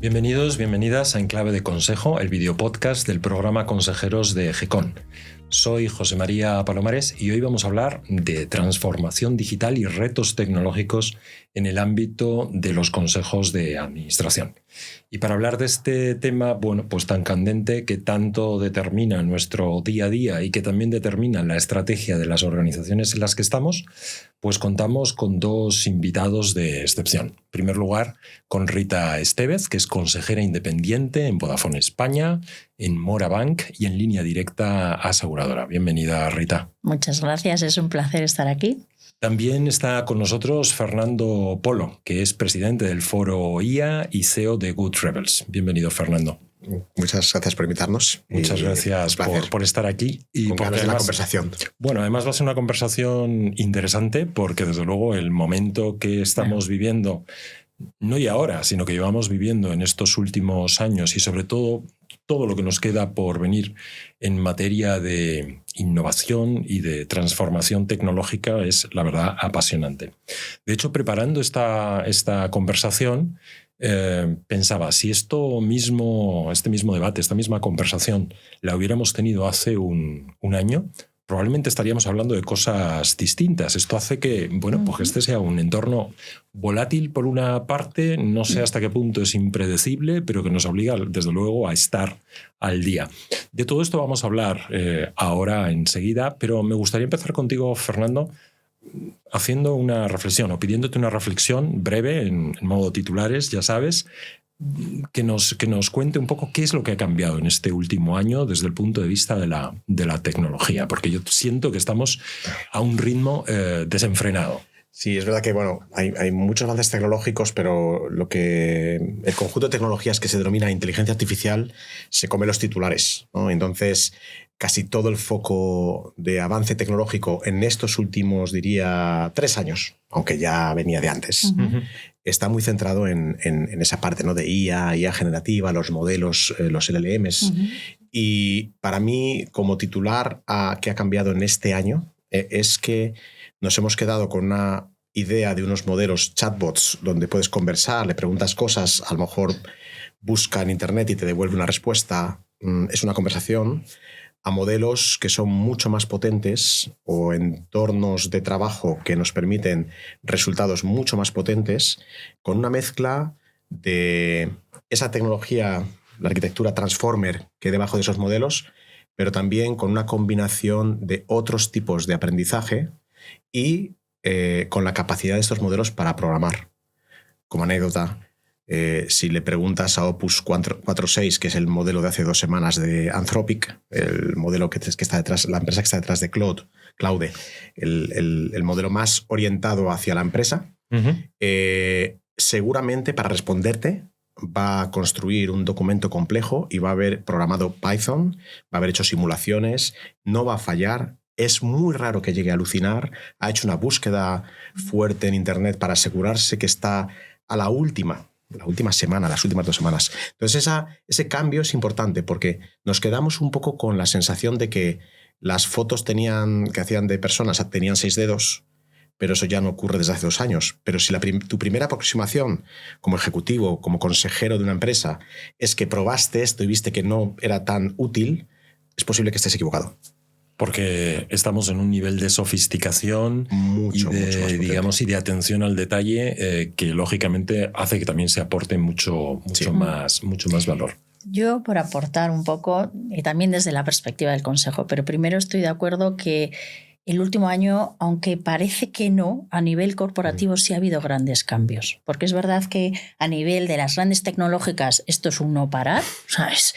Bienvenidos, bienvenidas a Enclave de Consejo, el videopodcast del programa Consejeros de GECON. Soy José María Palomares y hoy vamos a hablar de transformación digital y retos tecnológicos en el ámbito de los consejos de administración. Y para hablar de este tema, pues tan candente que tanto determina nuestro día a día y que también determina la estrategia de las organizaciones en las que estamos, pues contamos con dos invitados de excepción. En primer lugar, con Rita Estevez, que es consejera independiente en Vodafone España, en Mora Bank y en Línea Directa Aseguradora. Bienvenida, Rita. Muchas gracias, es un placer estar aquí. También está con nosotros Fernando Polo, que es presidente del Foro IA y CEO de Good Rebels. Bienvenido, Fernando. Muchas gracias por invitarnos. Muchas gracias por estar aquí. Y con ganas de la conversación. Bueno, además va a ser una conversación interesante porque, desde luego, el momento que estamos viviendo, no y ahora, sino que llevamos viviendo en estos últimos años y, sobre todo lo que nos queda por venir en materia de innovación y de transformación tecnológica es, la verdad, apasionante. De hecho, preparando esta conversación, pensaba, si este mismo debate, esta misma conversación la hubiéramos tenido hace un año, probablemente estaríamos hablando de cosas distintas. Esto hace que, pues este sea un entorno volátil por una parte, no sé hasta qué punto es impredecible, pero que nos obliga, desde luego, a estar al día. De todo esto vamos a hablar ahora enseguida, pero me gustaría empezar contigo, Fernando, haciendo una reflexión o pidiéndote una reflexión breve, en modo titulares, ya sabes, que nos cuente un poco qué es lo que ha cambiado en este último año desde el punto de vista de la tecnología, porque yo siento que estamos a un ritmo desenfrenado. Sí, es verdad que hay muchos avances tecnológicos, pero el conjunto de tecnologías que se denomina inteligencia artificial se come los titulares, ¿no? Entonces, casi todo el foco de avance tecnológico en estos últimos, diría, 3 años, aunque ya venía de antes, está muy centrado en esa parte, ¿no? De IA generativa, los modelos, los LLMs. Y para mí, como titular que ha cambiado en este año, es que nos hemos quedado con una idea de unos modelos chatbots donde puedes conversar, le preguntas cosas, a lo mejor busca en internet y te devuelve una respuesta, es una conversación, a modelos que son mucho más potentes o entornos de trabajo que nos permiten resultados mucho más potentes, con una mezcla de esa tecnología, la arquitectura transformer que hay debajo de esos modelos, pero también con una combinación de otros tipos de aprendizaje y con la capacidad de estos modelos para programar. Como anécdota, si le preguntas a Opus 4.6, que es el modelo de hace 2 semanas de Anthropic, el modelo que está detrás, la empresa que está detrás de Claude, el modelo más orientado hacia la empresa, seguramente para responderte va a construir un documento complejo y va a haber programado Python, va a haber hecho simulaciones, no va a fallar. Es muy raro que llegue a alucinar. Ha hecho una búsqueda fuerte en internet para asegurarse que está a la última semana, las últimas 2 semanas. Entonces ese cambio es importante porque nos quedamos un poco con la sensación de que las fotos que hacían de personas tenían 6 dedos, pero eso ya no ocurre desde hace 2 años. Pero si tu primera aproximación como ejecutivo, como consejero de una empresa, es que probaste esto y viste que no era tan útil, es posible que estés equivocado. Porque estamos en un nivel de sofisticación mucho y de atención al detalle que lógicamente hace que también se aporte mucho más valor. Yo, por aportar un poco, y también desde la perspectiva del consejo, pero primero estoy de acuerdo que el último año, aunque parece que no, a nivel corporativo sí ha habido grandes cambios. Porque es verdad que a nivel de las grandes tecnológicas esto es un no parar. O sea, es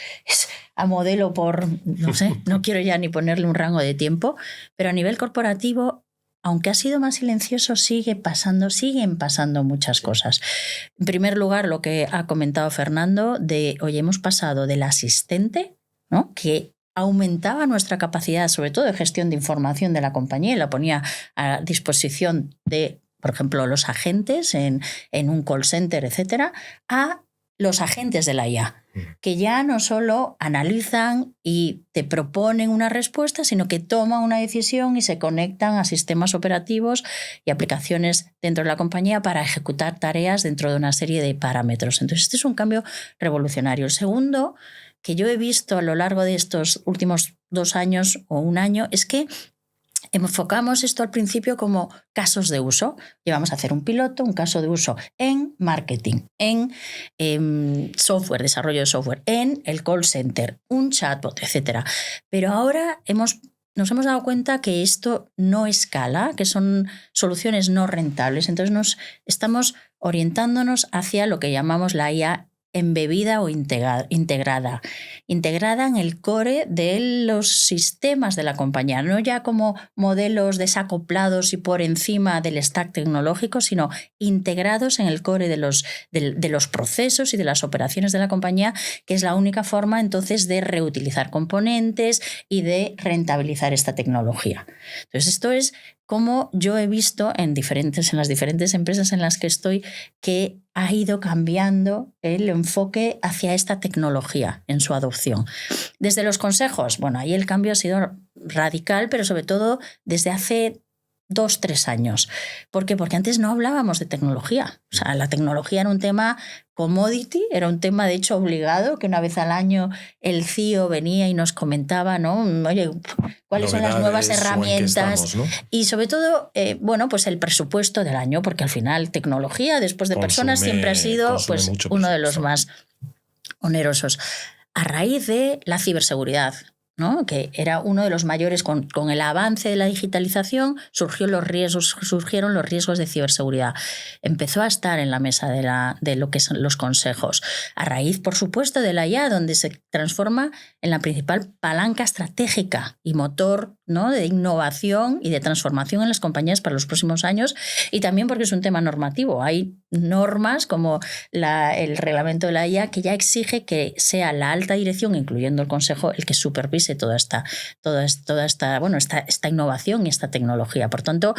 a modelo por, no sé, no quiero ya ni ponerle un rango de tiempo, pero a nivel corporativo, aunque ha sido más silencioso, siguen pasando muchas cosas. En primer lugar, lo que ha comentado Fernando, hemos pasado del asistente, ¿no?, que aumentaba nuestra capacidad, sobre todo de gestión de información de la compañía, y la ponía a disposición de, por ejemplo, los agentes en un call center, etcétera, a los agentes de la IA. que ya no solo analizan y te proponen una respuesta, sino que toman una decisión y se conectan a sistemas operativos y aplicaciones dentro de la compañía para ejecutar tareas dentro de una serie de parámetros. Entonces, este es un cambio revolucionario. El segundo que yo he visto a lo largo de estos últimos 2 años o 1 año es que enfocamos esto al principio como casos de uso. Vamos a hacer un piloto, un caso de uso en marketing, en software, desarrollo de software, en el call center, un chatbot, etc. Pero ahora nos hemos dado cuenta que esto no escala, que son soluciones no rentables. Entonces estamos orientándonos hacia lo que llamamos la IA embebida o integrada en el core de los sistemas de la compañía, no ya como modelos desacoplados y por encima del stack tecnológico, sino integrados en el core de los procesos y de las operaciones de la compañía, que es la única forma entonces de reutilizar componentes y de rentabilizar esta tecnología. Entonces, esto es como yo he visto en las diferentes empresas en las que estoy que ha ido cambiando el enfoque hacia esta tecnología en su adopción. Desde los consejos, bueno, ahí el cambio ha sido radical, pero sobre todo desde hace 2-3 años. ¿Por qué? Porque antes no hablábamos de tecnología. O sea, la tecnología era un tema commodity, era un tema de hecho obligado, que una vez al año el CEO venía y nos comentaba, ¿no? Oye, ¿cuáles son las nuevas herramientas? Estamos, ¿no? Y sobre todo, bueno, pues el presupuesto del año, porque al final tecnología, después de personas, siempre ha sido pues, uno de los más onerosos. A raíz de la ciberseguridad, ¿no? Que era uno de los mayores, con el avance de la digitalización surgieron los riesgos de ciberseguridad. Empezó a estar en la mesa de lo que son los consejos. A raíz, por supuesto, de la IA, donde se transforma en la principal palanca estratégica y motor, ¿no? De innovación y de transformación en las compañías para los próximos años, y también porque es un tema normativo. Hay normas como el reglamento de la IA que ya exige que sea la alta dirección, incluyendo el consejo, el que supervise toda esta innovación y esta tecnología. Por tanto,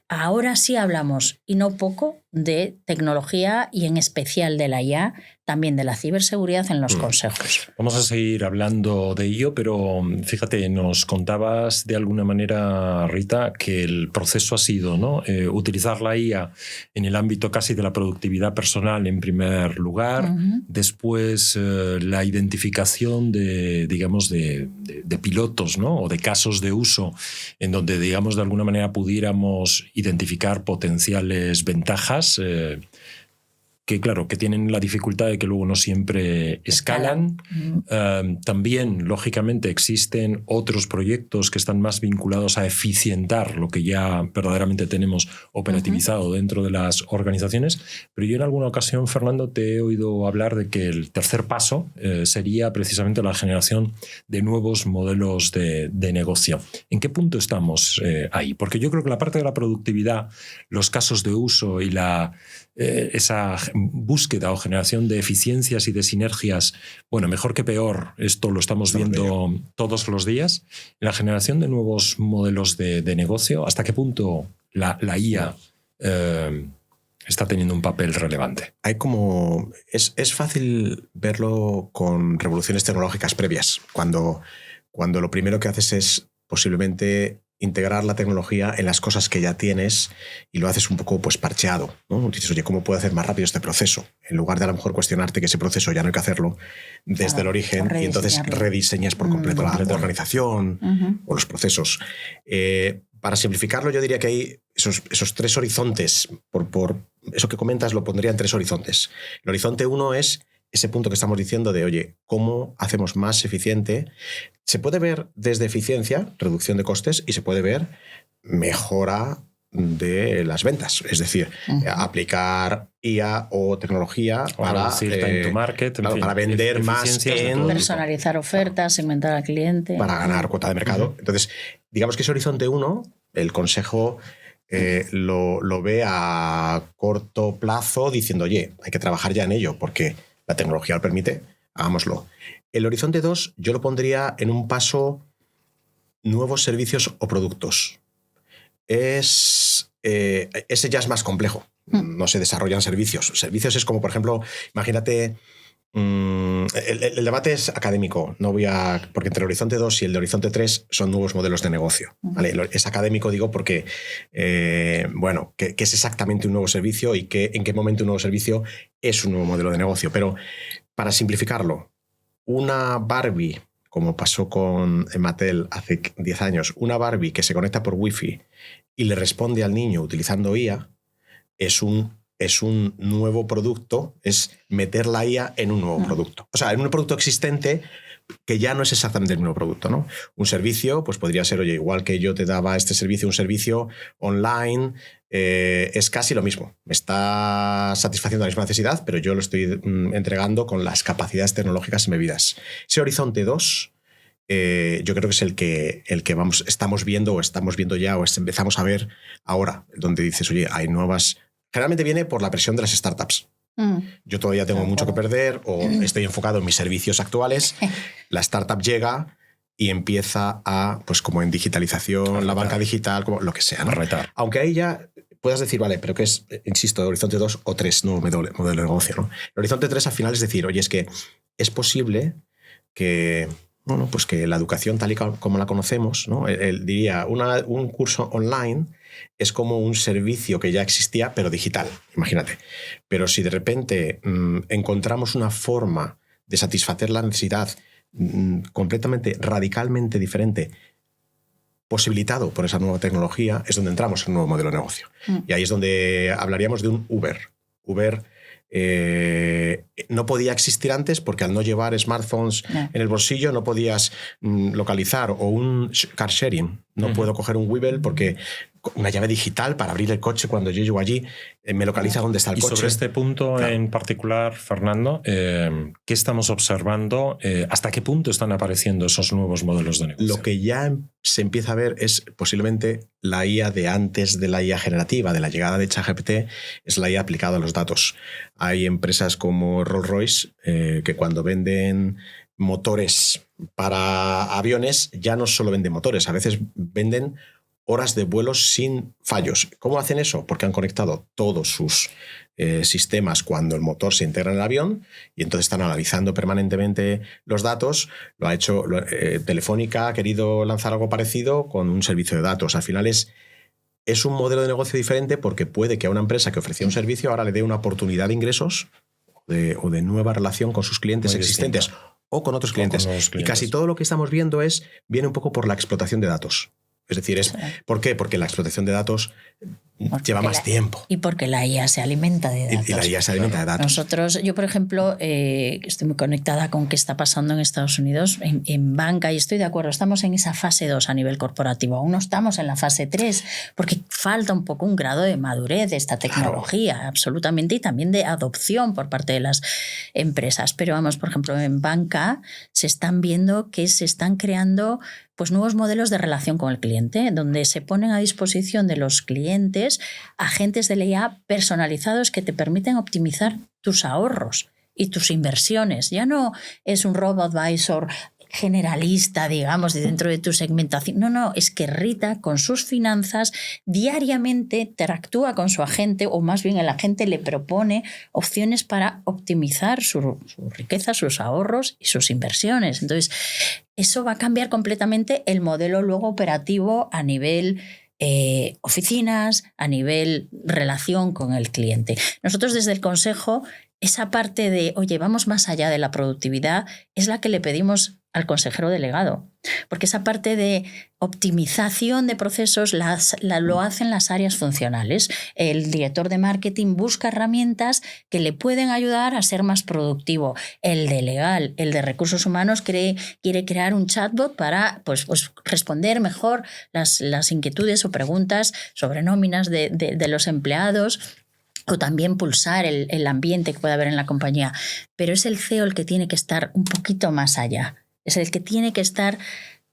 ahora sí hablamos, y no poco, de tecnología y en especial de la IA, también de la ciberseguridad en los consejos. Vamos a seguir hablando de ello, pero fíjate, nos contabas de alguna manera, Rita, que el proceso ha sido, ¿no? Utilizar la IA en el ámbito casi de la productividad personal en primer lugar, después la identificación de pilotos, ¿no? O de casos de uso en donde, digamos, de alguna manera pudiéramos identificar potenciales ventajas que, claro, que tienen la dificultad de que luego no siempre escalan. También, lógicamente, existen otros proyectos que están más vinculados a eficientar lo que ya verdaderamente tenemos operativizado dentro de las organizaciones. Pero yo en alguna ocasión, Fernando, te he oído hablar de que el tercer paso sería precisamente la generación de nuevos modelos de negocio. ¿En qué punto estamos ahí? Porque yo creo que la parte de la productividad, los casos de uso y esa búsqueda o generación de eficiencias y de sinergias, bueno, mejor que peor, esto lo estamos viendo todos los días. En la generación de nuevos modelos de negocio, ¿hasta qué punto la IA está teniendo un papel relevante? Es fácil verlo con revoluciones tecnológicas previas, cuando lo primero que haces es posiblemente integrar la tecnología en las cosas que ya tienes y lo haces un poco pues parcheado, ¿no? Dices, oye, ¿cómo puedo hacer más rápido este proceso? En lugar de a lo mejor cuestionarte que ese proceso ya no hay que hacerlo desde el origen, y entonces rediseñas por completo la organización o los procesos. Para simplificarlo, yo diría que hay esos 3 horizontes. Por eso que comentas lo pondría en 3 horizontes. El horizonte 1 es ese punto que estamos diciendo de, oye, ¿cómo hacemos más eficiente? Se puede ver desde eficiencia, reducción de costes, y se puede ver mejora de las ventas. Es decir, aplicar IA o tecnología para time to market, claro, para vender más, personalizar ofertas, segmentar al cliente. Para ganar cuota de mercado. Entonces, digamos que ese horizonte 1, el consejo lo ve a corto plazo diciendo, oye, hay que trabajar ya en ello porque la tecnología lo permite, hagámoslo. El horizonte 2 yo lo pondría en un paso nuevos servicios o productos. Ese ya es más complejo. No se desarrollan servicios. Servicios es como, por ejemplo, imagínate El debate es académico, porque entre el Horizonte 2 y el de Horizonte 3 son nuevos modelos de negocio. ¿Vale? Es académico, digo, porque, ¿qué es exactamente un nuevo servicio y en qué momento un nuevo servicio es un nuevo modelo de negocio? Pero para simplificarlo, una Barbie, como pasó con Mattel hace 10 años, una Barbie que se conecta por Wi-Fi y le responde al niño utilizando IA, es un nuevo producto, es meter la IA en un nuevo producto. O sea, en un producto existente que ya no es exactamente el nuevo producto, ¿no? Un servicio, pues podría ser, oye, igual que yo te daba este servicio, un servicio online, es casi lo mismo. Me está satisfaciendo la misma necesidad, pero yo lo estoy entregando con las capacidades tecnológicas embebidas. Ese Horizonte 2, yo creo que es el que estamos viendo ya o empezamos a ver ahora, donde dices, oye, hay nuevas... Generalmente viene por la presión de las startups. Yo todavía tengo mucho que perder o estoy enfocado en mis servicios actuales. La startup llega y empieza a, pues como en digitalización, la banca digital, como lo que sea, ¿no? Aunque ahí ya puedas decir, vale, pero que es, insisto, Horizonte 2 o 3, nuevo modelo de negocio, ¿no? El Horizonte 3 al final es decir, oye, es que es posible que... Bueno, pues que la educación tal y como la conocemos, ¿no? Diría, un curso online es como un servicio que ya existía, pero digital, imagínate. Pero si de repente encontramos una forma de satisfacer la necesidad completamente, radicalmente diferente, posibilitado por esa nueva tecnología, es donde entramos en un nuevo modelo de negocio. Y ahí es donde hablaríamos de un Uber. Uber no podía existir antes porque al no llevar smartphones en el bolsillo no podías localizar, o un car sharing. No puedo coger un Webull porque una llave digital para abrir el coche cuando yo llego allí me localiza dónde está el coche. Y sobre este punto en particular, Fernando, ¿qué estamos observando? ¿Hasta qué punto están apareciendo esos nuevos modelos de negocio? Lo que ya se empieza a ver es posiblemente la IA de antes de la IA generativa, de la llegada de ChatGPT, es la IA aplicada a los datos. Hay empresas como Rolls-Royce que cuando venden motores para aviones ya no solo venden motores, a veces venden horas de vuelos sin fallos. ¿Cómo hacen eso? Porque han conectado todos sus sistemas cuando el motor se integra en el avión y entonces están analizando permanentemente los datos. Lo ha hecho Telefónica, ha querido lanzar algo parecido con un servicio de datos. Al final es un modelo de negocio diferente porque puede que a una empresa que ofrecía un servicio ahora le dé una oportunidad de ingresos o de nueva relación con sus clientes existentes o con otros clientes. Y casi todo lo que estamos viendo viene un poco por la explotación de datos. Es decir, ¿por qué? Porque la explotación de datos lleva más tiempo. Y porque la IA se alimenta de datos. Y la IA se alimenta de datos. Yo, por ejemplo, estoy muy conectada con qué está pasando en Estados Unidos en banca y estoy de acuerdo, estamos en esa fase 2 a nivel corporativo, aún no estamos en la fase 3 porque falta un poco un grado de madurez de esta tecnología, absolutamente, y también de adopción por parte de las empresas. Pero vamos, por ejemplo, en banca se están viendo que se están creando pues nuevos modelos de relación con el cliente, donde se ponen a disposición de los clientes agentes de la IA personalizados que te permiten optimizar tus ahorros y tus inversiones. Ya no es un robo-advisor generalista, digamos, de dentro de tu segmentación. No, es que Rita con sus finanzas diariamente interactúa con su agente, o más bien el agente le propone opciones para optimizar su riqueza, sus ahorros y sus inversiones. Entonces, eso va a cambiar completamente el modelo luego operativo a nivel oficinas, a nivel relación con el cliente. Nosotros desde el Consejo, esa parte de, oye, vamos más allá de la productividad, es la que le pedimos al consejero delegado, porque esa parte de optimización de procesos lo hacen las áreas funcionales. El director de marketing busca herramientas que le pueden ayudar a ser más productivo. El de legal, el de recursos humanos quiere crear un chatbot para pues responder mejor las inquietudes o preguntas sobre nóminas de los empleados, o también pulsar el ambiente que puede haber en la compañía. Pero es el CEO el que tiene que estar un poquito más allá. Es el que tiene que estar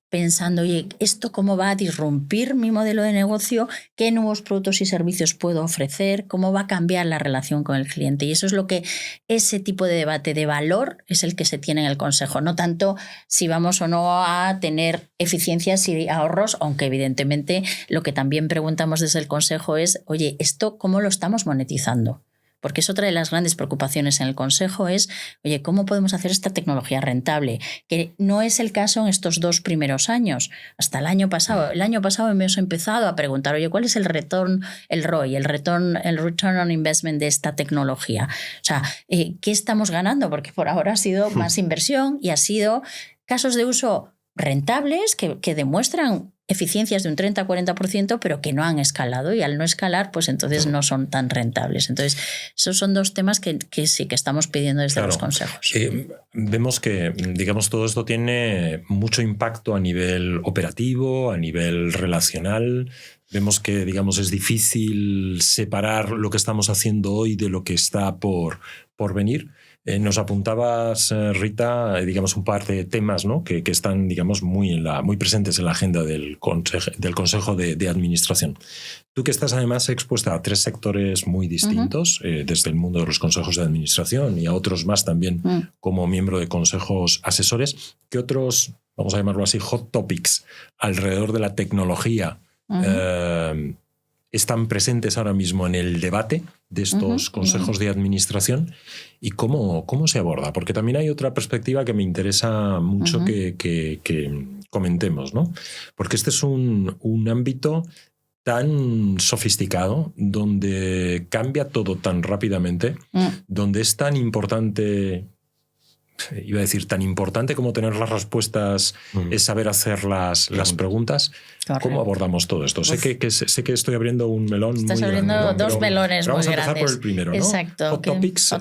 pensando, oye, ¿esto cómo va a disrumpir mi modelo de negocio? ¿Qué nuevos productos y servicios puedo ofrecer? ¿Cómo va a cambiar la relación con el cliente? Y eso es lo que ese tipo de debate de valor es el que se tiene en el Consejo. No tanto si vamos o no a tener eficiencias y ahorros, aunque evidentemente lo que también preguntamos desde el Consejo es, oye, ¿esto cómo lo estamos monetizando? porque es otra de las grandes preocupaciones en el Consejo, es, oye, ¿cómo podemos hacer esta tecnología rentable? Que no es el caso en estos 2 primeros años. Hasta el año pasado. El año pasado hemos empezado a preguntar, oye, ¿cuál es el ROI, el return on investment de esta tecnología? O sea, ¿qué estamos ganando? Porque por ahora ha sido más inversión y ha sido casos de uso rentables que demuestran eficiencias de un 30-40%, pero que no han escalado, y al no escalar, pues entonces no son tan rentables. Entonces, esos son 2 temas que sí que estamos pidiendo desde los consejos. Vemos que, digamos, todo esto tiene mucho impacto a nivel operativo, a nivel relacional. Vemos que, digamos, es difícil separar lo que estamos haciendo hoy de lo que está por venir. Nos apuntabas, Rita, digamos, un par de temas, ¿no? que están, digamos, muy presentes en la agenda del Consejo de Administración. Tú que estás además expuesta a 3 sectores muy distintos, desde el mundo de los consejos de administración y a otros más también como miembro de consejos asesores, ¿qué otros, vamos a llamarlo así, hot topics alrededor de la tecnología están presentes ahora mismo en el debate de estos consejos de administración, y cómo se aborda? Porque también hay otra perspectiva que me interesa mucho que comentemos, ¿no? Porque este es un ámbito tan sofisticado, donde cambia todo tan rápidamente, donde es tan importante... Iba a decir, tan importante como tener las respuestas es saber hacer las preguntas. Correcto. ¿Cómo abordamos todo esto? Sé que estoy abriendo un melón muy grande. Estás abriendo 2 melones muy grandes. Vamos a empezar por el primero, ¿no? Exacto. Hot topics.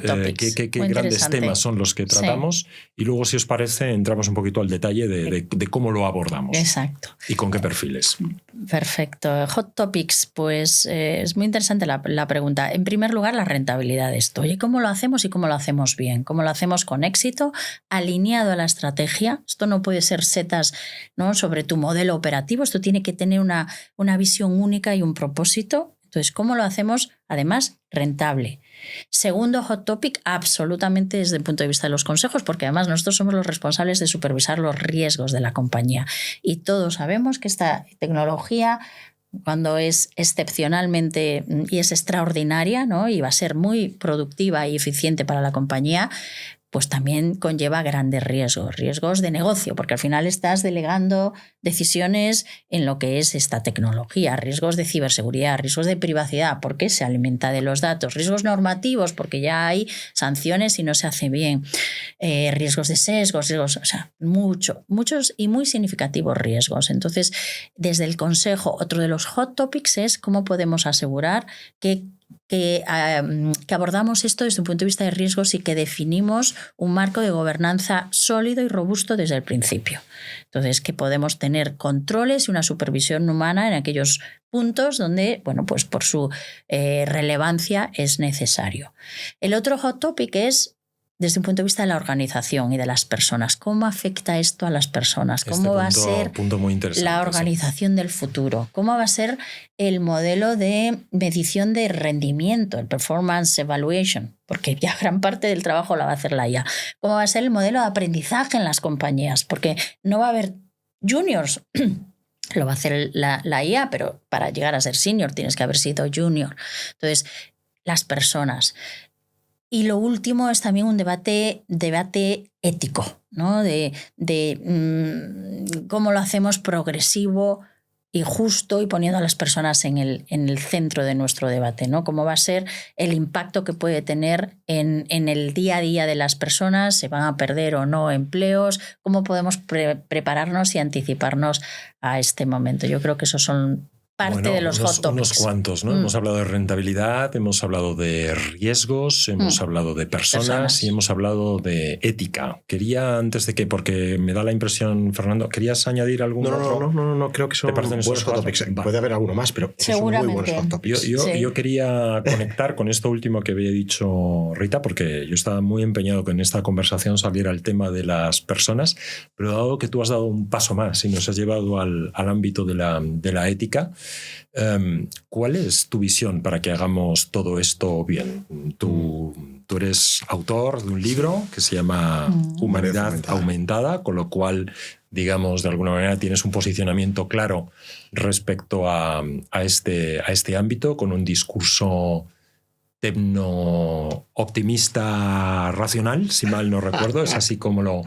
¿Qué grandes temas son los que tratamos? Sí. Y luego, si os parece, entramos un poquito al detalle de cómo lo abordamos. Exacto. Y con qué perfiles. Perfecto. Hot topics, pues es muy interesante la pregunta. En primer lugar, la rentabilidad de esto. Oye, ¿cómo lo hacemos y cómo lo hacemos bien? ¿Cómo lo hacemos con éxito? Alineado a la estrategia. Esto no puede ser setas, ¿no?, sobre tu modelo operativo. Esto tiene que tener una visión única y un propósito. Entonces, ¿cómo lo hacemos? Además, rentable. Segundo hot topic, absolutamente desde el punto de vista de los consejos, porque además nosotros somos los responsables de supervisar los riesgos de la compañía. Y todos sabemos que esta tecnología, cuando es excepcionalmente y es extraordinaria, ¿no?, y va a ser muy productiva y eficiente para la compañía, pues también conlleva grandes riesgos de negocio, porque al final estás delegando decisiones en lo que es esta tecnología, riesgos de ciberseguridad, riesgos de privacidad, porque se alimenta de los datos, riesgos normativos, porque ya hay sanciones si no se hace bien, riesgos de sesgos, o sea, muchos y muy significativos riesgos. Entonces, desde el Consejo, otro de los hot topics es cómo podemos asegurar que abordamos esto desde un punto de vista de riesgos y que definimos un marco de gobernanza sólido y robusto desde el principio. Entonces, que podemos tener controles y una supervisión humana en aquellos puntos donde, bueno, pues por su relevancia es necesario. El otro hot topic es desde un punto de vista de la organización y de las personas. ¿Cómo afecta esto a las personas? ¿Cómo va a ser la organización del futuro? ¿Cómo va a ser el modelo de medición de rendimiento, el performance evaluation? Porque ya gran parte del trabajo la va a hacer la IA. ¿Cómo va a ser el modelo de aprendizaje en las compañías? Porque no va a haber juniors. Lo va a hacer la IA, pero para llegar a ser senior tienes que haber sido junior. Entonces, las personas. Y lo último es también un debate ético, ¿no? De cómo lo hacemos progresivo y justo y poniendo a las personas en el centro de nuestro debate, ¿no? Cómo va a ser el impacto que puede tener en el día a día de las personas, se van a perder o no empleos, cómo podemos prepararnos y anticiparnos a este momento. Yo creo que esos son parte de los hot topics. Unos cuantos, ¿no? Hemos hablado de rentabilidad, hemos hablado de riesgos, hemos hablado de personas y hemos hablado de ética. Quería, antes de que, porque me da la impresión, Fernando, ¿querías añadir algún otro? No, creo que son buenos hot topics. Puede haber alguno más, pero son muy buenos hot topics. Yo quería conectar con esto último que había dicho Rita, porque yo estaba muy empeñado que en esta conversación saliera el tema de las personas, pero dado que tú has dado un paso más y nos has llevado al ámbito de la ética, ¿cuál es tu visión para que hagamos todo esto bien? Tú eres autor de un libro que se llama Humanidad Aumentada, con lo cual, digamos, de alguna manera tienes un posicionamiento claro respecto a este ámbito, con un discurso tecno-optimista racional, si mal no recuerdo, es así como lo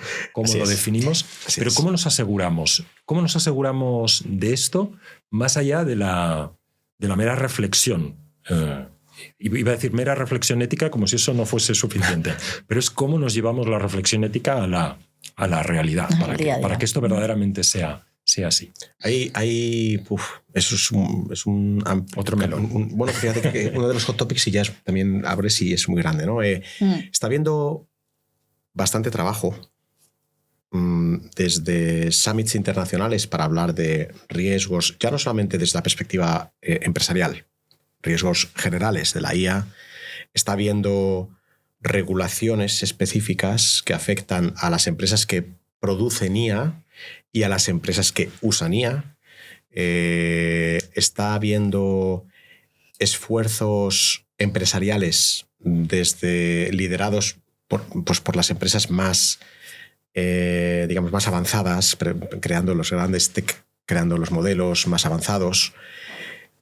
definimos. Pero ¿cómo nos aseguramos? ¿Cómo nos aseguramos de esto más allá de la mera reflexión? Iba a decir mera reflexión ética como si eso no fuese suficiente, pero es cómo nos llevamos la reflexión ética a la realidad, para que esto verdaderamente sea así. Eso es un otro melón. Bueno, fíjate que uno de los hot topics, y ya también abres y es muy grande, ¿no? Está habiendo bastante trabajo desde summits internacionales para hablar de riesgos, ya no solamente desde la perspectiva empresarial, riesgos generales de la IA. Está habiendo regulaciones específicas que afectan a las empresas que producen IA y a las empresas que usan IA. Está habiendo esfuerzos empresariales liderados por las empresas más, más avanzadas, creando los grandes tech, creando los modelos más avanzados.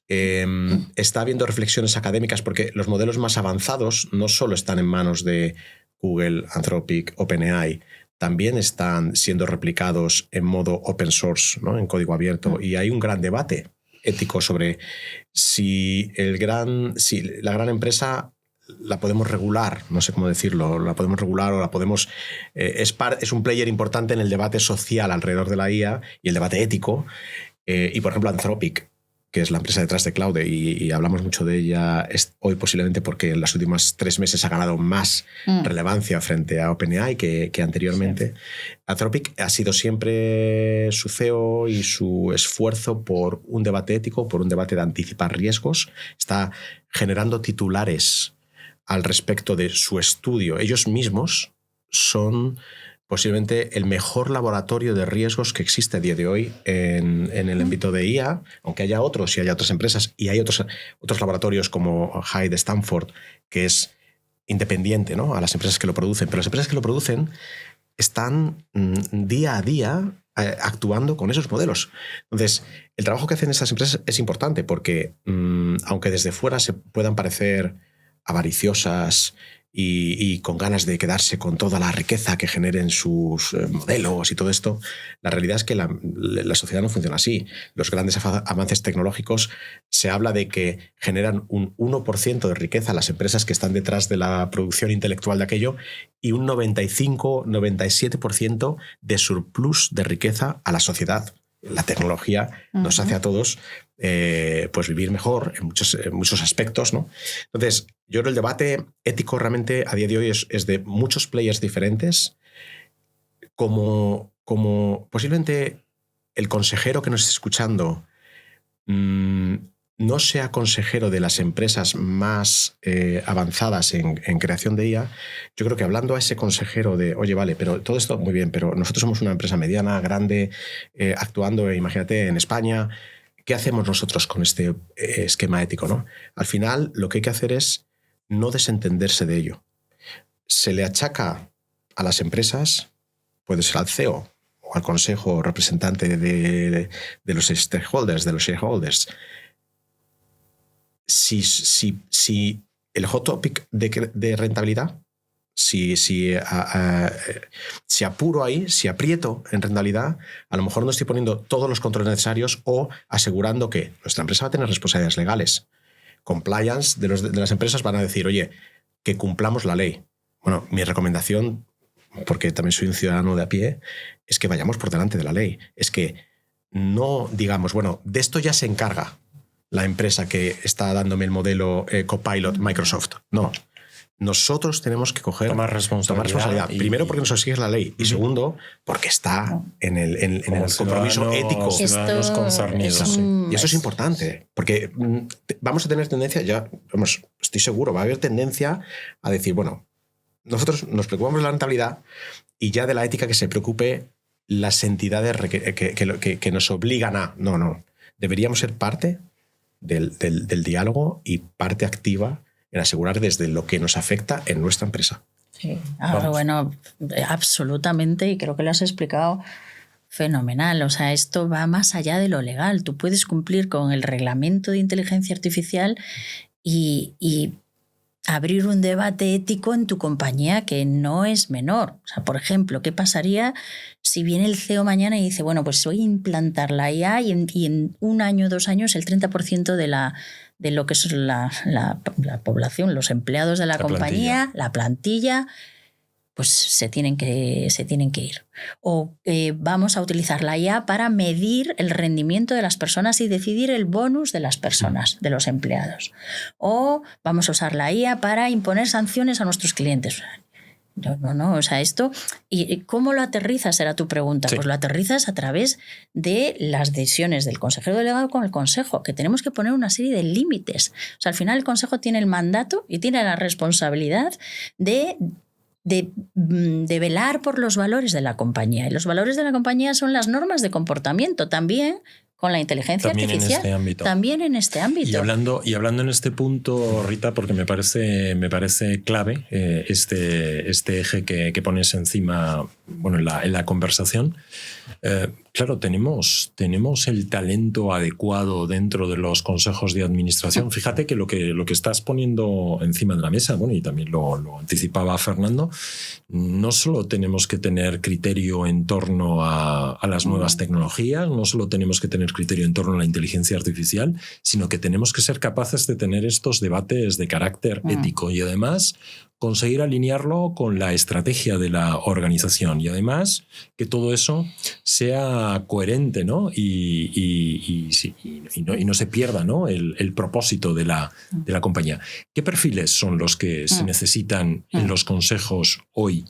Está habiendo reflexiones académicas porque los modelos más avanzados no solo están en manos de Google, Anthropic, OpenAI, también están siendo replicados en modo open source, ¿no? En código abierto. Y hay un gran debate ético sobre si la gran empresa la podemos regular, no sé cómo decirlo, la podemos regular o la podemos... es un player importante en el debate social alrededor de la IA y el debate ético. Y, por ejemplo, Anthropic, que es la empresa detrás de Claude, y hablamos mucho de ella hoy posiblemente porque en los últimos 3 meses ha ganado más relevancia frente a OpenAI que anteriormente. Sí. Anthropic ha sido siempre su CEO y su esfuerzo por un debate ético, por un debate de anticipar riesgos. Está generando titulares al respecto de su estudio. Ellos mismos son posiblemente el mejor laboratorio de riesgos que existe a día de hoy en el ámbito de IA, aunque haya otros y haya otras empresas, y hay otros laboratorios como Hyde de Stanford, que es independiente, ¿no?, a las empresas que lo producen. Pero las empresas que lo producen están día a día actuando con esos modelos. Entonces, el trabajo que hacen estas empresas es importante porque, aunque desde fuera se puedan parecer avariciosas y con ganas de quedarse con toda la riqueza que generen sus modelos y todo esto, la realidad es que la sociedad no funciona así. Los grandes avances tecnológicos, se habla de que generan un 1% de riqueza a las empresas que están detrás de la producción intelectual de aquello y un 95-97% de surplus de riqueza a la sociedad. La tecnología nos hace a todos pues vivir mejor en muchos aspectos, ¿no? Entonces, yo creo que el debate ético realmente a día de hoy es de muchos players diferentes, como posiblemente el consejero que nos esté escuchando no sea consejero de las empresas más avanzadas en creación de IA. Yo creo que hablando a ese consejero de, oye, vale, pero todo esto muy bien, pero nosotros somos una empresa mediana, grande, actuando, imagínate, en España, ¿qué hacemos nosotros con este esquema ético, ¿no? Al final, lo que hay que hacer es no desentenderse de ello. Se le achaca a las empresas, puede ser al CEO o al consejo representante de los stakeholders, de los shareholders. Si el hot topic de rentabilidad, si apuro ahí, si aprieto en rentabilidad, a lo mejor no estoy poniendo todos los controles necesarios o asegurando que nuestra empresa va a tener responsabilidades legales. Compliance de las empresas van a decir, oye, que cumplamos la ley. Bueno, mi recomendación, porque también soy un ciudadano de a pie, es que vayamos por delante de la ley. Es que no digamos, bueno, de esto ya se encarga la empresa que está dándome el modelo Copilot, Microsoft. No. Nosotros tenemos que tomar responsabilidad. Primero, porque nos exige la ley. Y segundo, porque está en el compromiso ético. Y eso es importante. Porque vamos a tener tendencia, estoy seguro, va a haber tendencia a decir, bueno, nosotros nos preocupamos de la rentabilidad y ya de la ética que se preocupe las entidades que nos obligan a... No. Deberíamos ser parte del diálogo y parte activa en asegurar desde lo que nos afecta en nuestra empresa. Sí, bueno, absolutamente, y creo que lo has explicado fenomenal. O sea, esto va más allá de lo legal. Tú puedes cumplir con el reglamento de inteligencia artificial y abrir un debate ético en tu compañía que no es menor. O sea, por ejemplo, ¿qué pasaría si viene el CEO mañana y dice, bueno, pues voy a implantar la IA y en 1 año, 2 años, el 30% de lo que es la población, los empleados de la compañía, la plantilla, pues se tienen que ir. O vamos a utilizar la IA para medir el rendimiento de las personas y decidir el bonus de las personas, de los empleados. O vamos a usar la IA para imponer sanciones a nuestros clientes. No, o sea, esto... ¿Y cómo lo aterrizas? Era tu pregunta. Sí. Pues lo aterrizas a través de las decisiones del consejero delegado con el consejo, que tenemos que poner una serie de límites. O sea, al final el consejo tiene el mandato y tiene la responsabilidad de velar por los valores de la compañía. Y los valores de la compañía son las normas de comportamiento también con la inteligencia artificial. También en este ámbito. Y hablando en este punto, Rita, porque me parece clave este eje que pones encima, bueno, en la conversación. Claro, tenemos el talento adecuado dentro de los consejos de administración. Fíjate que lo que estás poniendo encima de la mesa, bueno, y también lo anticipaba Fernando, no solo tenemos que tener criterio en torno a las nuevas tecnologías, no solo tenemos que tener criterio en torno a la inteligencia artificial, sino que tenemos que ser capaces de tener estos debates de carácter ético y además conseguir alinearlo con la estrategia de la organización y además que todo eso sea coherente, ¿no? Y no se pierda, ¿no? el propósito de la compañía. ¿Qué perfiles son los que se necesitan en los consejos hoy?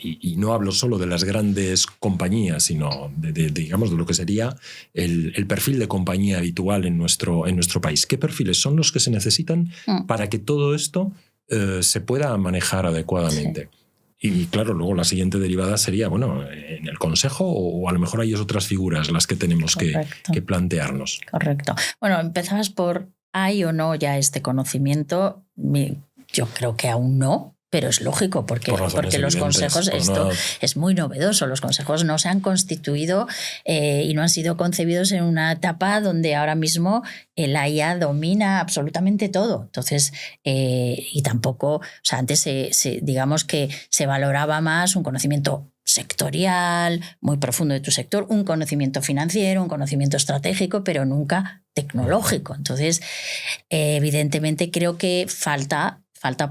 Y no hablo solo de las grandes compañías, sino digamos, de lo que sería el perfil de compañía habitual en nuestro país. ¿Qué perfiles son los que se necesitan para que todo esto se pueda manejar adecuadamente? Sí. Y claro, luego la siguiente derivada sería, bueno, en el consejo o a lo mejor hay otras figuras las que tenemos que plantearnos. Correcto. Bueno, empezabas por ¿hay o no ya este conocimiento? Yo creo que aún no. Pero es lógico, porque los consejos, esto es muy novedoso. Los consejos no se han constituido y no han sido concebidos en una etapa donde ahora mismo la IA domina absolutamente todo. Entonces, y tampoco, o sea, antes digamos que se valoraba más un conocimiento sectorial, muy profundo de tu sector, un conocimiento financiero, un conocimiento estratégico, pero nunca tecnológico. Entonces, evidentemente creo que falta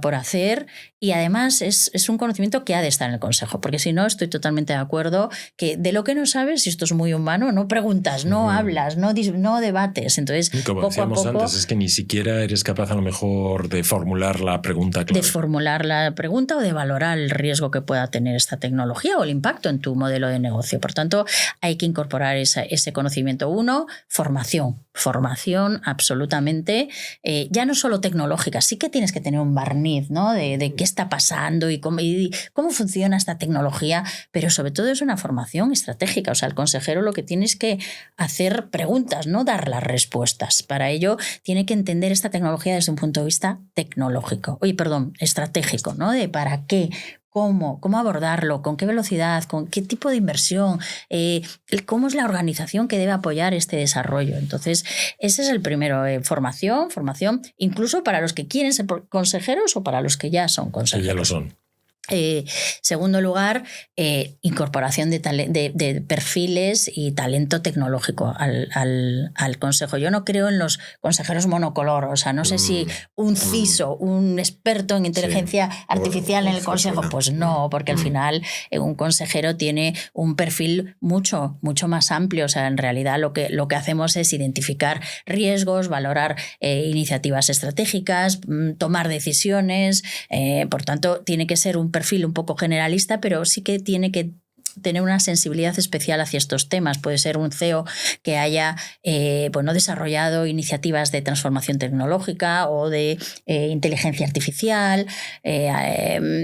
por hacer y además es un conocimiento que ha de estar en el consejo, porque si no estoy totalmente de acuerdo que de lo que no sabes, y esto es muy humano, no preguntas, no hablas, no debates. Entonces, como poco decíamos a poco, antes, es que ni siquiera eres capaz a lo mejor de formular la pregunta clave. De formular la pregunta o de valorar el riesgo que pueda tener esta tecnología o el impacto en tu modelo de negocio. Por tanto, hay que incorporar ese conocimiento. Uno, formación absolutamente, ya no solo tecnológica, sí que tienes que tener un barniz, ¿no? de qué está pasando y cómo funciona esta tecnología, pero sobre todo es una formación estratégica. O sea, el consejero lo que tiene es que hacer preguntas, no dar las respuestas. Para ello tiene que entender esta tecnología desde un punto de vista estratégico, ¿no? De para qué, cómo abordarlo, con qué velocidad, con qué tipo de inversión, cómo es la organización que debe apoyar este desarrollo. Entonces, ese es el primero, formación, incluso para los que quieren ser consejeros o para los que ya son consejeros. Que ya lo son. Segundo lugar, incorporación de perfiles y talento tecnológico al consejo. Yo no creo en los consejeros monocolor, o sea, no sé si un CISO, un experto en inteligencia artificial en el consejo, pues no, porque al final un consejero tiene un perfil mucho más amplio. O sea, en realidad lo que hacemos es identificar riesgos, valorar iniciativas estratégicas, tomar decisiones, por tanto, tiene que ser un perfil un poco generalista, pero sí que tiene que tener una sensibilidad especial hacia estos temas. Puede ser un CEO que haya desarrollado iniciativas de transformación tecnológica o de inteligencia artificial,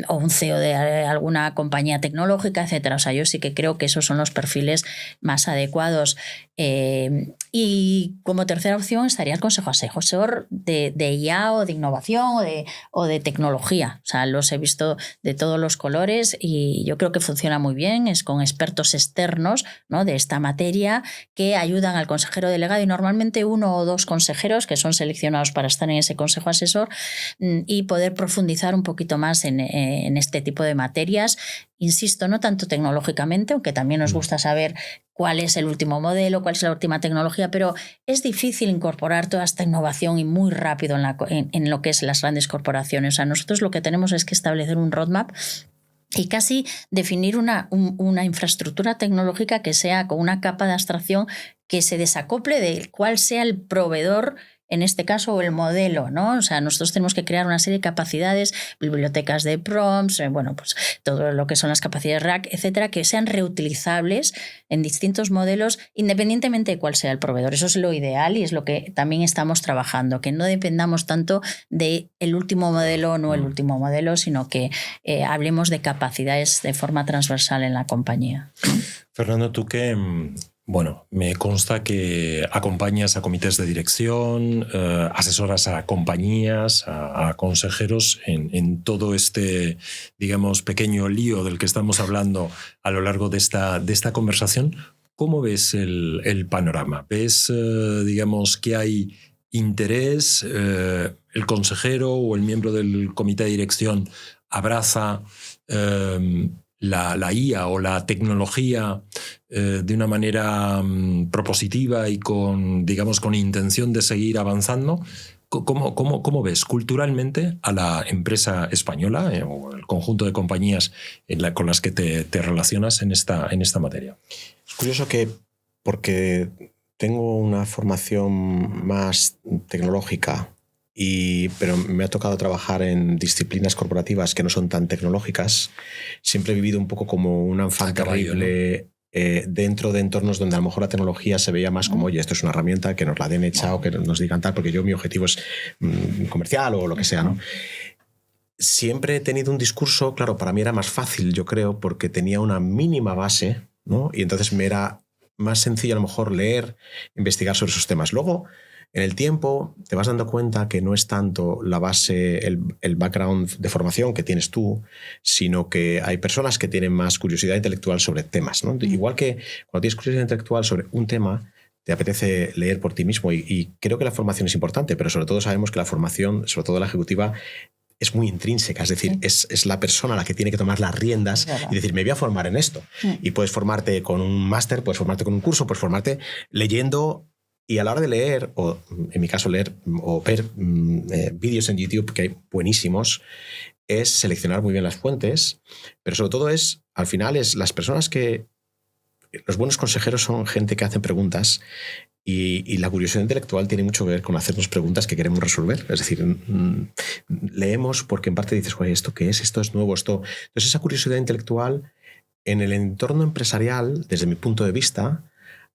o un CEO de alguna compañía tecnológica, etcétera. O sea, yo sí que creo que esos son los perfiles más adecuados. Y como tercera opción estaría el consejo asesor de IA o de innovación o de tecnología. O sea, los he visto de todos los colores y yo creo que funciona muy bien. Es con expertos externos, ¿no?, de esta materia que ayudan al consejero delegado y normalmente 1 o 2 consejeros que son seleccionados para estar en ese consejo asesor y poder profundizar un poquito más en este tipo de materias. Insisto, no tanto tecnológicamente, aunque también nos gusta saber cuál es el último modelo, cuál es la última tecnología, pero es difícil incorporar toda esta innovación y muy rápido en lo que es las grandes corporaciones. O sea, nosotros lo que tenemos es que establecer un roadmap y casi definir una infraestructura tecnológica que sea con una capa de abstracción que se desacople de cuál sea el proveedor, en este caso, o el modelo, ¿no? O sea, nosotros tenemos que crear una serie de capacidades, bibliotecas de prompts, bueno, pues todo lo que son las capacidades RAG, etcétera, que sean reutilizables en distintos modelos, independientemente de cuál sea el proveedor. Eso es lo ideal y es lo que también estamos trabajando, que no dependamos tanto del último modelo o no el último modelo, sino que hablemos de capacidades de forma transversal en la compañía. Fernando, tú que... Bueno, me consta que acompañas a comités de dirección, asesoras a compañías, a consejeros en todo este, digamos, pequeño lío del que estamos hablando a lo largo de esta conversación. ¿Cómo ves el panorama? ¿Ves, digamos, que hay interés? ¿El consejero o el miembro del comité de dirección abraza la IA o la tecnología de una manera propositiva y con intención de seguir avanzando? ¿Cómo ves culturalmente a la empresa española o el conjunto de compañías con las que te relacionas en esta materia? Es curioso que, porque tengo una formación más tecnológica, pero me ha tocado trabajar en disciplinas corporativas que no son tan tecnológicas, siempre he vivido un poco como un enfant terrible, ¿no? Dentro de entornos donde a lo mejor la tecnología se veía más como, oye, esto es una herramienta, que nos la den hecha o que nos digan tal, porque mi objetivo es comercial o lo que sea, ¿no? Siempre he tenido un discurso, claro, para mí era más fácil, yo creo, porque tenía una mínima base, ¿no? Y entonces me era más sencillo a lo mejor leer, investigar sobre esos temas. Luego, en el tiempo, te vas dando cuenta que no es tanto la base, el background de formación que tienes tú, sino que hay personas que tienen más curiosidad intelectual sobre temas, ¿no? Igual que cuando tienes curiosidad intelectual sobre un tema, te apetece leer por ti mismo y creo que la formación es importante, pero sobre todo sabemos que la formación, sobre todo la ejecutiva, es muy intrínseca, es decir, es la persona la que tiene que tomar las riendas y decir, me voy a formar en esto. Y puedes formarte con un máster, puedes formarte con un curso, puedes formarte leyendo. Y a la hora de leer, o en mi caso leer o ver vídeos en YouTube, que hay buenísimos, es seleccionar muy bien las fuentes, pero sobre todo al final es las personas que... Los buenos consejeros son gente que hacen preguntas y la curiosidad intelectual tiene mucho que ver con hacernos preguntas que queremos resolver. Es decir, leemos porque en parte dices, oye, ¿esto qué es? ¿Esto es nuevo? Entonces esa curiosidad intelectual en el entorno empresarial, desde mi punto de vista,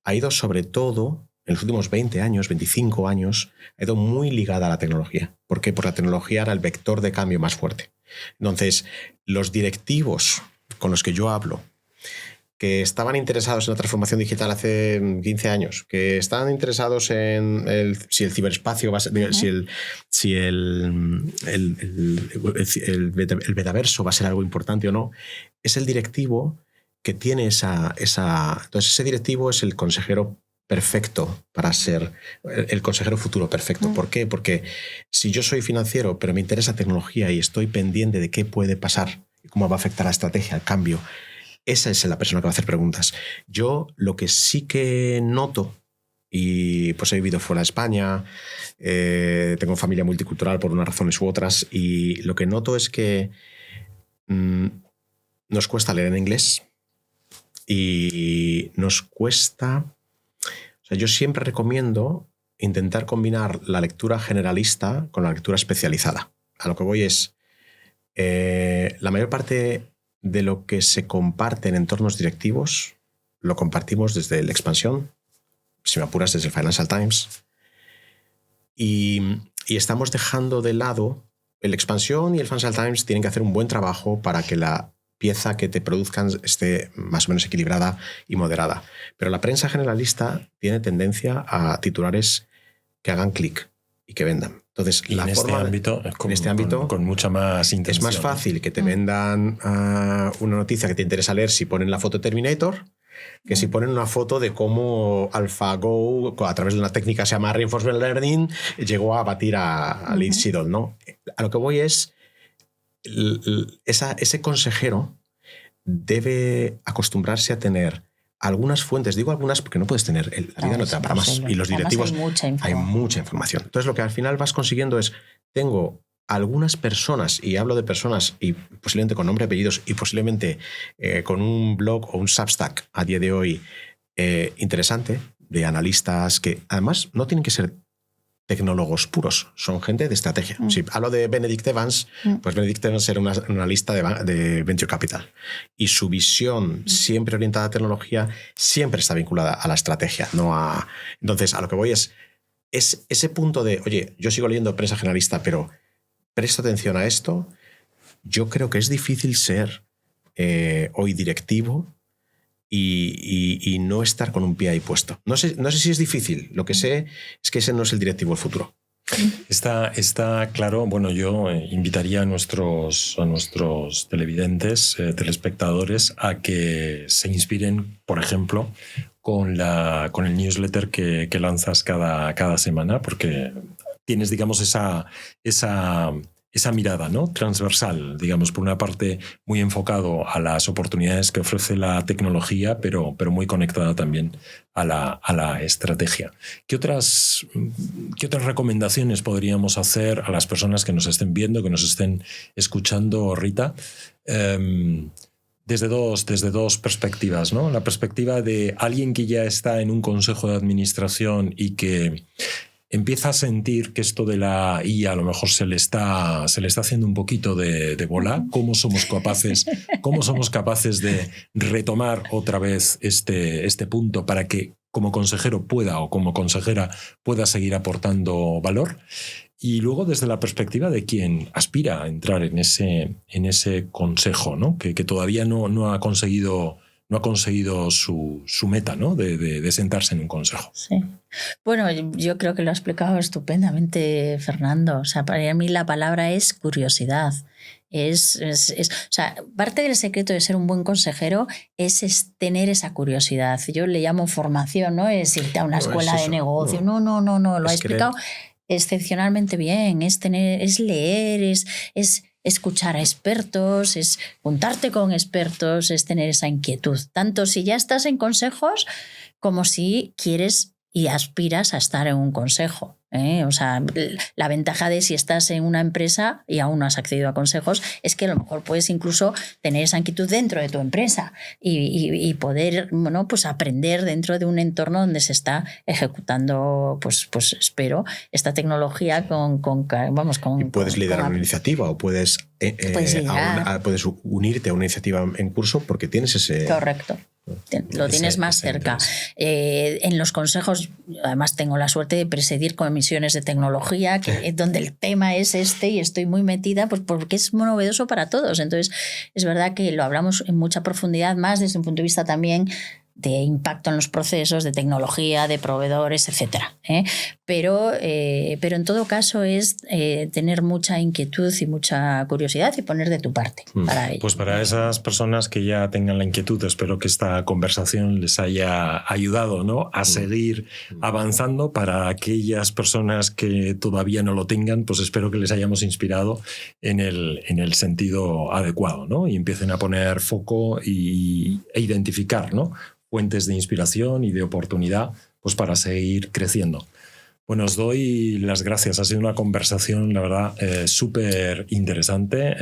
ha ido sobre todo... En los últimos 20 años, 25 años, ha ido muy ligada a la tecnología. ¿Por qué? Porque la tecnología era el vector de cambio más fuerte. Entonces, los directivos con los que yo hablo, que estaban interesados en la transformación digital hace 15 años, que estaban interesados en si el ciberespacio va a ser, si el metaverso va a ser algo importante o no, es el directivo que tiene esa... Entonces, ese directivo es el consejero perfecto para ser el consejero futuro perfecto. ¿Por qué? Porque si yo soy financiero, pero me interesa tecnología y estoy pendiente de qué puede pasar y cómo va a afectar la estrategia, el cambio, esa es la persona que va a hacer preguntas. Yo lo que sí que noto, y pues he vivido fuera de España, tengo familia multicultural por unas razones u otras, y lo que noto es que nos cuesta leer en inglés y nos cuesta... Yo siempre recomiendo intentar combinar la lectura generalista con la lectura especializada. A lo que voy es, la mayor parte de lo que se comparte en entornos directivos lo compartimos desde la expansión, si me apuras, desde el Financial Times, y estamos dejando de lado la expansión y el Financial Times tienen que hacer un buen trabajo para que la pieza que te produzcan esté más o menos equilibrada y moderada. Pero la prensa generalista tiene tendencia a titulares que hagan clic y que vendan. Entonces, y en este ámbito, con mucha más intención. Es más fácil que te vendan una noticia que te interesa leer si ponen la foto de Terminator que si ponen una foto de cómo AlphaGo, a través de una técnica que se llama Reinforcement Learning, llegó a batir a Lee Sedol, ¿no? A lo que voy es, ese consejero debe acostumbrarse a tener algunas fuentes, digo algunas porque no puedes tener, la vida no te da para más, y los directivos hay mucha información. Entonces lo que al final vas consiguiendo es, tengo algunas personas, y hablo de personas y posiblemente con nombre y apellidos y posiblemente con un blog o un Substack a día de hoy interesante, de analistas que además no tienen que ser tecnólogos puros, son gente de estrategia. Si hablo de Benedict Evans, pues Benedict Evans era un analista de Venture Capital y su visión siempre orientada a tecnología siempre está vinculada a la estrategia, no a... Entonces, a lo que voy es ese punto de, oye, yo sigo leyendo prensa generalista, pero presto atención a esto. Yo creo que es difícil ser hoy directivo y no estar con un pie ahí puesto. No sé si es difícil. Lo que sé es que ese no es el directivo del futuro. Está claro. Bueno, yo invitaría a nuestros televidentes, telespectadores, a que se inspiren, por ejemplo, con el newsletter que lanzas cada semana, porque tienes, digamos, esa mirada, ¿no? Transversal, digamos, por una parte muy enfocado a las oportunidades que ofrece la tecnología, pero muy conectada también a la estrategia. ¿Qué otras recomendaciones podríamos hacer a las personas que nos estén viendo, que nos estén escuchando, Rita? Desde dos perspectivas, ¿no? La perspectiva de alguien que ya está en un consejo de administración y que empieza a sentir que esto de la IA a lo mejor se le está haciendo un poquito de bola. ¿Cómo somos capaces de retomar otra vez este punto para que como consejero pueda o como consejera pueda seguir aportando valor? Y luego desde la perspectiva de quien aspira a entrar en ese consejo, ¿no? Que todavía no ha conseguido su meta, ¿no? de sentarse en un consejo. Sí. Bueno, yo creo que lo ha explicado estupendamente Fernando. O sea, para mí la palabra es curiosidad. O sea, parte del secreto de ser un buen consejero es tener esa curiosidad. Yo le llamo formación, no es irte a una escuela de negocio. No, lo ha explicado excepcionalmente bien. Es leer, es escuchar a expertos, es juntarte con expertos, es tener esa inquietud. Tanto si ya estás en consejos como si quieres y aspiras a estar en un consejo. O sea, la ventaja de si estás en una empresa y aún no has accedido a consejos es que a lo mejor puedes incluso tener esa inquietud dentro de tu empresa y poder, bueno, pues aprender dentro de un entorno donde se está ejecutando, pues espero, esta tecnología con y puedes liderar una iniciativa o puedes unirte a una iniciativa en curso porque tienes ese... Correcto. Lo tienes más cerca. En los consejos, además tengo la suerte de presidir comisiones de tecnología, donde el tema es y estoy muy metida, pues porque es novedoso para todos. Entonces, es verdad que lo hablamos en mucha profundidad, más desde un punto de vista también de impacto en los procesos, de tecnología, de proveedores, etcétera. Pero en todo caso es tener mucha inquietud y mucha curiosidad y poner de tu parte para ello. Pues para esas personas que ya tengan la inquietud, espero que esta conversación les haya ayudado, ¿no? A seguir avanzando. Para aquellas personas que todavía no lo tengan, pues espero que les hayamos inspirado en el sentido adecuado, ¿no? Y empiecen a poner foco e identificar, ¿no? Fuentes de inspiración y de oportunidad, pues para seguir creciendo. Bueno, os doy las gracias. Ha sido una conversación, la verdad, súper interesante.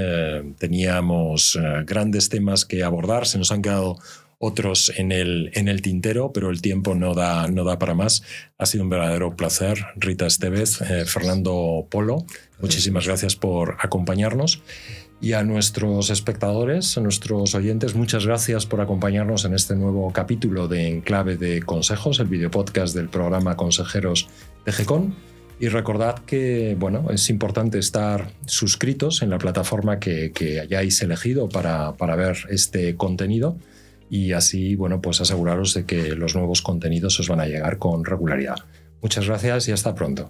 Teníamos grandes temas que abordar. Se nos han quedado otros en el tintero, pero el tiempo no da para más. Ha sido un verdadero placer. Rita Estevez, Fernando Polo, muchísimas gracias por acompañarnos. Y a nuestros espectadores, a nuestros oyentes, muchas gracias por acompañarnos en este nuevo capítulo de Enclave de Consejos, el videopodcast del programa Consejeros de GECON. Y recordad que, bueno, es importante estar suscritos en la plataforma que hayáis elegido para ver este contenido y así, bueno, pues aseguraros de que los nuevos contenidos os van a llegar con regularidad. Muchas gracias y hasta pronto.